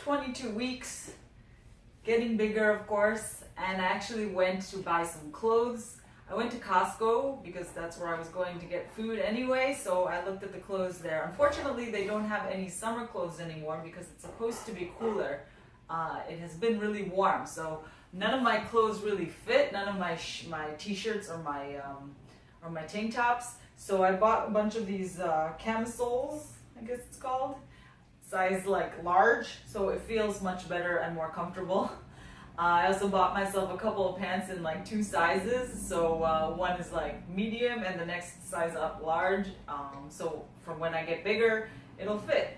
22 weeks, getting bigger, of course, and I actually went to buy some clothes. I went to Costco because that's where I was going to get food anyway, so I looked at the clothes there. Unfortunately, they don't have any summer clothes anymore because it's supposed to be cooler. It has been really warm, so none of my clothes really fit, none of my t-shirts or my tank tops. So I bought a bunch of these camisoles, I guess it's called, size like large, so it feels much better and more comfortable. I also bought myself a couple of pants in like 2 sizes, so one is like medium and the next size up large, so from when I get bigger it'll fit.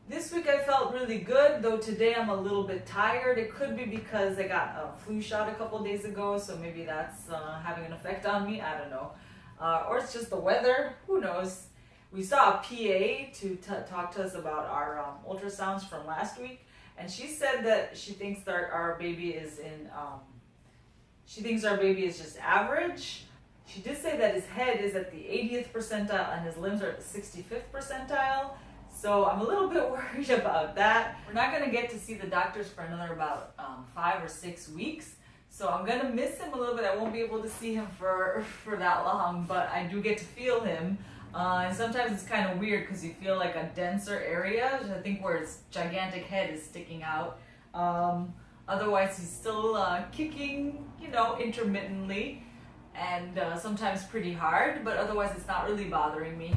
This week I felt really good, though today I'm a little bit tired. It could be because I got a flu shot a couple days ago, so maybe that's having an effect on me, I don't know. Or it's just the weather, who knows. We saw a PA to talk to us about our ultrasounds from last week, and she said that she thinks that our baby is just average. She did say that his head is at the 80th percentile and his limbs are at the 65th percentile. So I'm a little bit worried about that. We're not gonna get to see the doctors for another about 5 or 6 weeks. So I'm gonna miss him a little bit. I won't be able to see him for that long, but I do get to feel him. And sometimes it's kind of weird because you feel like a denser area, I think where his gigantic head is sticking out. Otherwise he's still kicking, intermittently and sometimes pretty hard, but otherwise it's not really bothering me.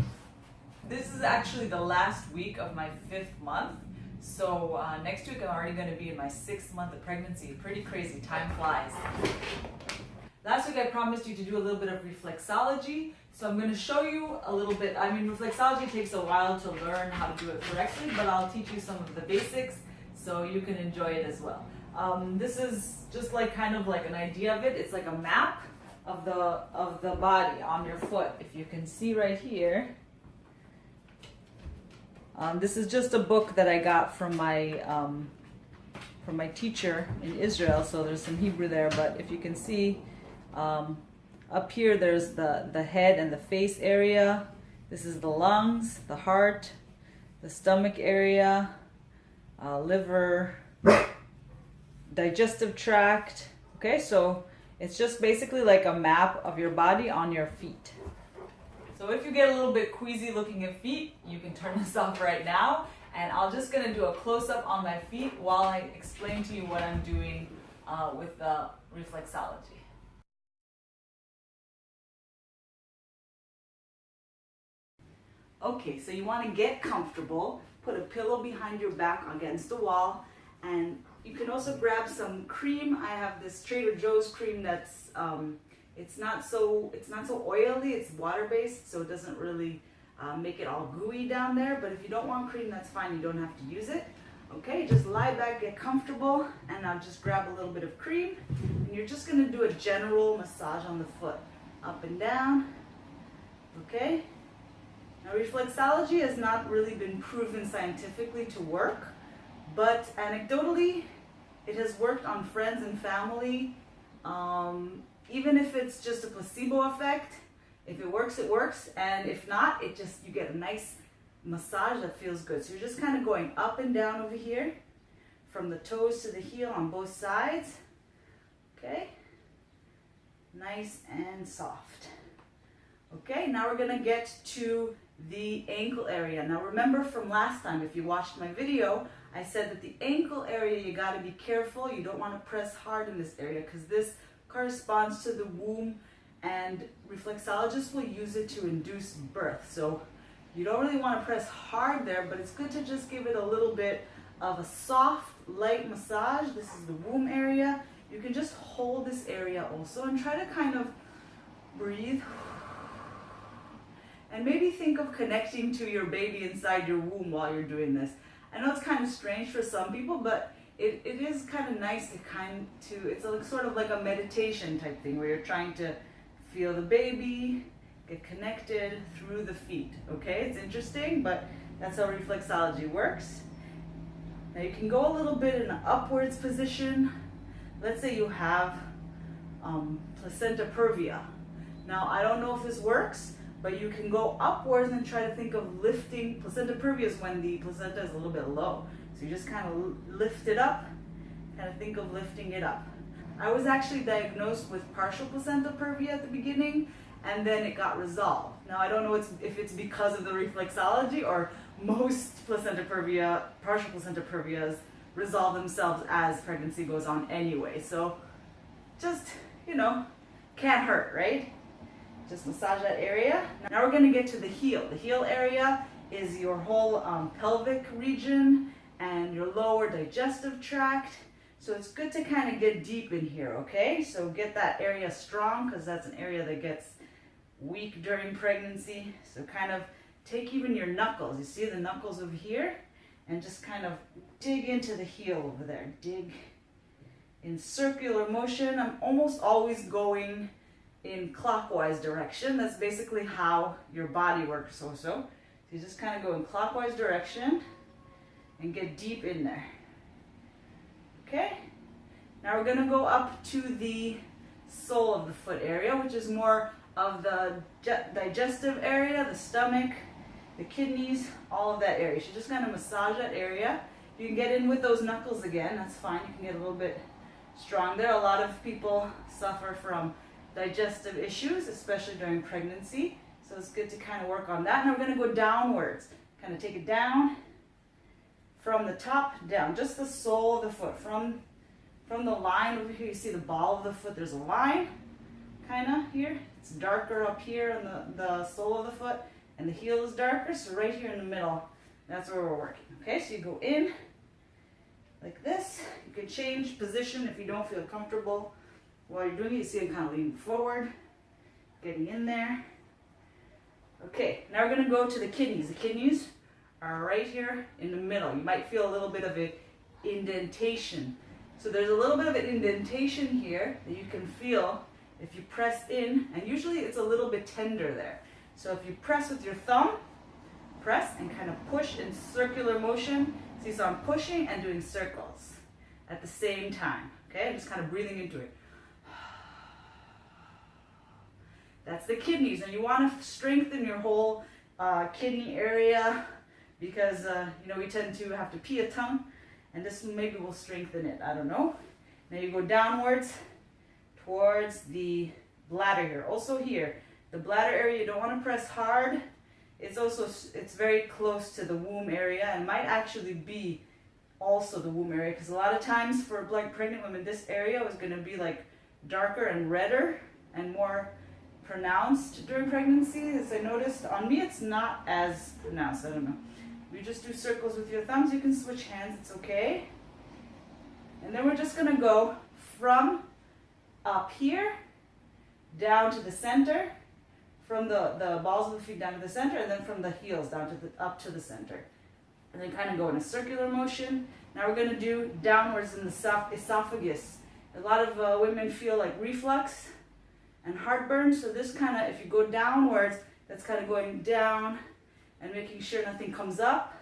This is actually the last week of my 5th month. So next week I'm already going to be in my 6th month of pregnancy. Pretty crazy, time flies. Last week I promised you to do a little bit of reflexology. So I'm going to show you a little bit. Reflexology takes a while to learn how to do it correctly, but I'll teach you some of the basics so you can enjoy it as well. This is just kind of like an idea of it. It's like a map of the body on your foot. If you can see right here. This is just a book that I got from my teacher in Israel, so there's some Hebrew there, but if you can see up here there's the head and the face area. This is the lungs, the heart, the stomach area, liver, digestive tract. Okay, so it's just basically like a map of your body on your feet. So if you get a little bit queasy looking at feet, you can turn this off right now. And I'm just going to do a close-up on my feet while I explain to you what I'm doing with the reflexology. Okay, so you want to get comfortable. Put a pillow behind your back against the wall. And you can also grab some cream. I have this Trader Joe's cream that's it's not so oily, it's water-based, so it doesn't really make it all gooey down there. But if you don't want cream, that's fine, you don't have to use it. Okay, just lie back, get comfortable, and I'll just grab a little bit of cream. And you're just gonna do a general massage on the foot, up and down, okay? Now reflexology has not really been proven scientifically to work, but anecdotally, it has worked on friends and family. Even if it's just a placebo effect, if it works, it works. And if not, you get a nice massage that feels good. So you're just kind of going up and down over here from the toes to the heel on both sides. Okay. Nice and soft. Okay, now we're gonna get to the ankle area. Now remember from last time, if you watched my video, I said that the ankle area, you gotta be careful. You don't wanna press hard in this area because this corresponds to the womb, and reflexologists will use it to induce birth. So you don't really want to press hard there, but it's good to just give it a little bit of a soft, light massage. This is the womb area. You can just hold this area also and try to kind of breathe. And maybe think of connecting to your baby inside your womb while you're doing this. I know it's kind of strange for some people, but it is kind of nice to it's sort of like a meditation type thing where you're trying to feel the baby, get connected through the feet, okay? It's interesting, but that's how reflexology works. Now you can go a little bit in an upwards position. Let's say you have placenta previa. Now I don't know if this works, but you can go upwards and try to think of lifting. Placenta previa is when the placenta is a little bit low. So you just kind of lift it up, kind of think of lifting it up. I was actually diagnosed with partial placental pervia at the beginning, and then it got resolved. Now I don't know if it's because of the reflexology or most placenta pervia, partial placenta pervias resolve themselves as pregnancy goes on anyway. So just, you know, can't hurt, right? Just massage that area. Now we're gonna get to the heel. The heel area is your whole pelvic region and your lower digestive tract. So it's good to kind of get deep in here, okay? So get that area strong, because that's an area that gets weak during pregnancy. So kind of take even your knuckles. You see the knuckles over here? And just kind of dig into the heel over there. Dig in circular motion. I'm almost always going in clockwise direction. That's basically how your body works also. So you just kind of go in clockwise direction and get deep in there. Okay? Now we're going to go up to the sole of the foot area, which is more of the digestive area, the stomach, the kidneys, all of that area. So just kind of massage that area. You can get in with those knuckles again, that's fine. You can get a little bit strong there. A lot of people suffer from digestive issues, especially during pregnancy. So it's good to kind of work on that. Now we're going to go downwards. Kind of take it down from the top down, just the sole of the foot. From the line over here, you see the ball of the foot, there's a line kind of here. It's darker up here on the sole of the foot, and the heel is darker, so right here in the middle, that's where we're working. Okay, so you go in like this. You can change position if you don't feel comfortable while you're doing it. You see it kind of leaning forward, getting in there. Okay, now we're going to go to the kidneys. The kidneys are right here in the middle. You might feel a little bit of an indentation. So there's a little bit of an indentation here that you can feel if you press in, and usually it's a little bit tender there. So if you press with your thumb, press and kind of push in circular motion. See, so I'm pushing and doing circles at the same time. Okay, just kind of breathing into it. That's the kidneys, and you want to strengthen your whole kidney area, because you know, we tend to have to pee a ton, and this maybe will strengthen it. I don't know. Now you go downwards towards the bladder here. Also here, the bladder area, you don't want to press hard. It's very close to the womb area, and might actually be also the womb area, because a lot of times for pregnant women, this area is going to be like darker and redder and more pronounced during pregnancy. As I noticed, on me it's not as pronounced. I don't know. You just do circles with your thumbs. You can switch hands, it's okay. And then we're just going to go from up here down to the center, from the balls of the feet down to the center, and then from the heels down to up to the center. And then kind of go in a circular motion. Now we're going to do downwards in the esophagus. A lot of women feel like reflux and heartburn. So this kind of, if you go downwards, that's kind of going down and making sure nothing comes up.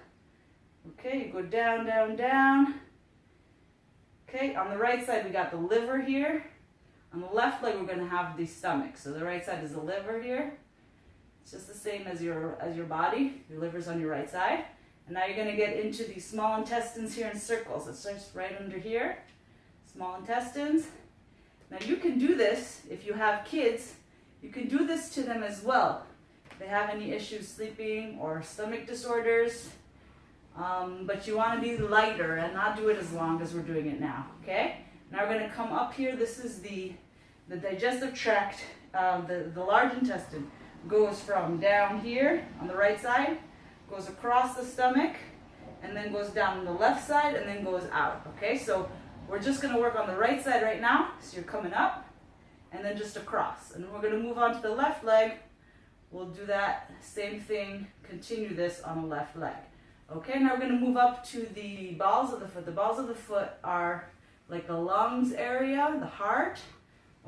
Okay, you go down, down, down. Okay, on the right side we got the liver here. On the left leg we're going to have the stomach. So the right side is the liver here. It's just the same as your body. Your liver's on your right side. And now you're going to get into the small intestines here in circles. It starts right under here. Small intestines. Now you can do this if you have kids. You can do this to them as well. If they have any issues sleeping or stomach disorders. But you want to be lighter and not do it as long as we're doing it now. Okay? Now we're going to come up here. This is the digestive tract. The large intestine goes from down here on the right side, goes across the stomach, and then goes down on the left side, and then goes out. Okay, so we're just going to work on the right side right now. So you're coming up, and then just across. And we're going to move on to the left leg. We'll do that same thing, continue this on the left leg. Okay, now we're going to move up to the balls of the foot. The balls of the foot are like the lungs area, the heart.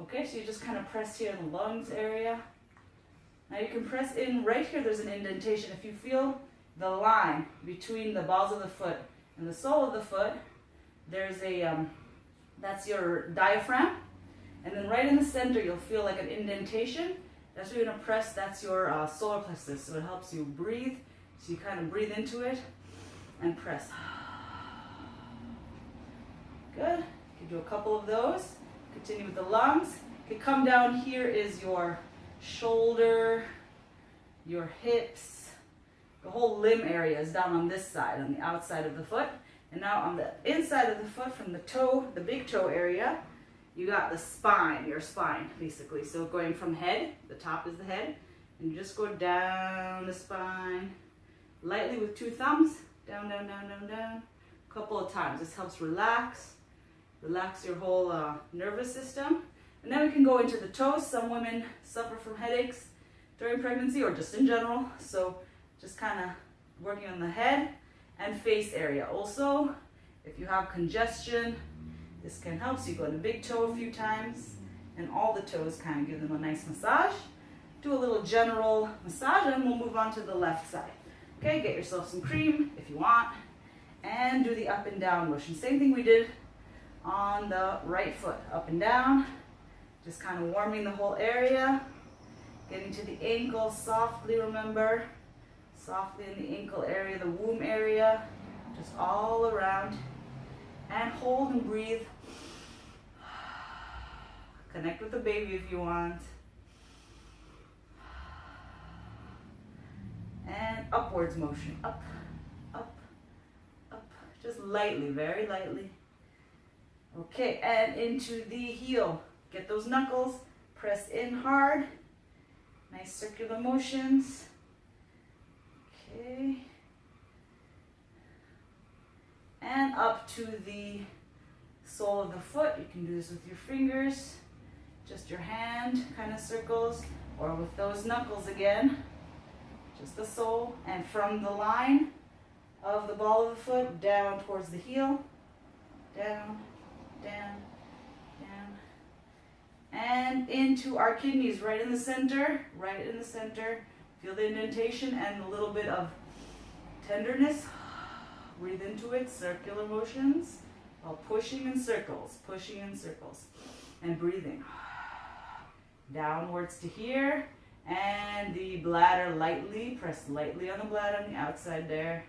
Okay, so you just kind of press here in the lungs area. Now you can press in right here, there's an indentation. If you feel the line between the balls of the foot and the sole of the foot, there's that's your diaphragm. And then right in the center, you'll feel like an indentation. That's where you're gonna press, that's your solar plexus. So it helps you breathe. So you kind of breathe into it and press. Good. You can do a couple of those. Continue with the lungs. You can come down. Here is your shoulder, your hips. The whole limb area is down on this side, on the outside of the foot. And now on the inside of the foot, from the toe, the big toe area, you got the spine, your spine, basically. So going from head, the top is the head, and you just go down the spine, lightly with 2 thumbs, down, down, down, down, down, a couple of times. This helps relax your whole nervous system. And then we can go into the toes. Some women suffer from headaches during pregnancy or just in general. So just kind of working on the head and face area. Also, if you have congestion, this can help. So you go in the big toe a few times and all the toes, kind of give them a nice massage. Do a little general massage and we'll move on to the left side. Okay, get yourself some cream if you want and do the up and down motion. Same thing we did on the right foot, up and down. Just kind of warming the whole area. Getting to the ankle softly, remember. Softly in the ankle area, the womb area. Just all around. And hold and breathe. Connect with the baby if you want. And upwards motion. Up, up, up. Just lightly, very lightly. Okay, and into the heel. Get those knuckles, press in hard. Nice circular motions. Okay. And up to the sole of the foot. You can do this with your fingers, just your hand kind of circles, or with those knuckles again, just the sole. And from the line of the ball of the foot down towards the heel, down, down, down, and into our kidneys, right in the center, right in the center. Feel the indentation and a little bit of tenderness. Breathe into it, circular motions, while pushing in circles, and breathing. Downwards to here, and the bladder lightly, press lightly on the bladder on the outside there.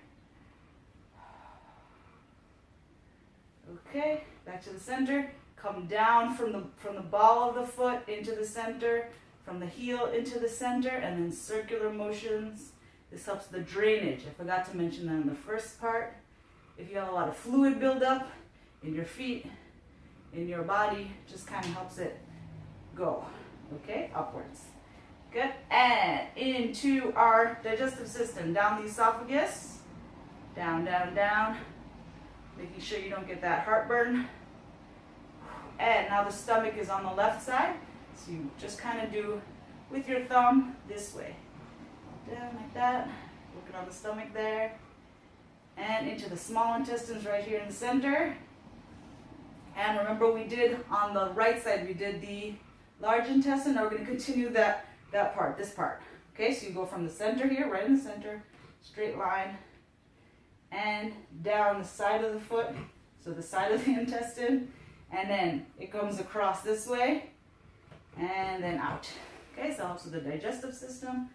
Okay, back to the center. Come down from the ball of the foot into the center, from the heel into the center, and then circular motions. This helps the drainage. I forgot to mention that in the first part. If you have a lot of fluid buildup in your feet, in your body, just kind of helps it go. Okay, upwards. Good. And into our digestive system. Down the esophagus. Down, down, down. Making sure you don't get that heartburn. And now the stomach is on the left side. So you just kind of do with your thumb this way. Down like that. Working on the stomach there. And into the small intestines right here in the center. And remember we did on the right side, we did the large intestine. Now we're going to continue that part, this part. Okay, so you go from the center here, right in the center, straight line, and down the side of the foot, so the side of the intestine, and then it comes across this way, and then out. Okay, so it helps with the digestive system.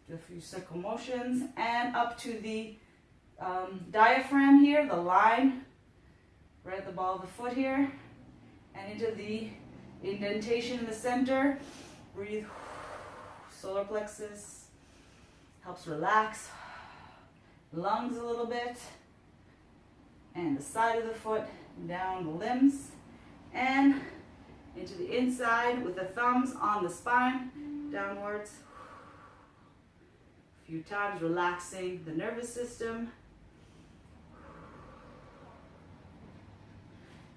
Do a few circle motions, and up to the diaphragm here, the line, right at the ball of the foot here, and into the indentation in the center. Breathe, solar plexus, helps relax, lungs a little bit, and the side of the foot, down the limbs, and into the inside with the thumbs on the spine, downwards. A few times, relaxing the nervous system.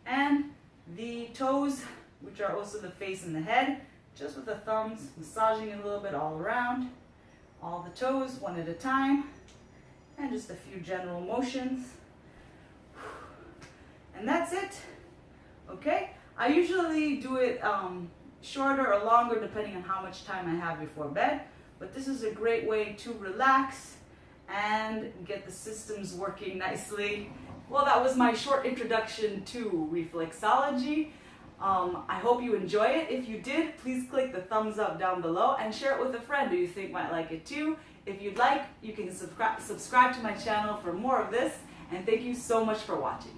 And the toes, which are also the face and the head, just with the thumbs, massaging it a little bit all around. All the toes, one at a time, and just a few general motions. And that's it. Okay? I usually do it shorter or longer depending on how much time I have before bed, but this is a great way to relax and get the systems working nicely. Well, that was my short introduction to reflexology. I hope you enjoy it. If you did, please click the thumbs up down below and share it with a friend who you think might like it too. If you'd like, you can subscribe to my channel for more of this, and thank you so much for watching.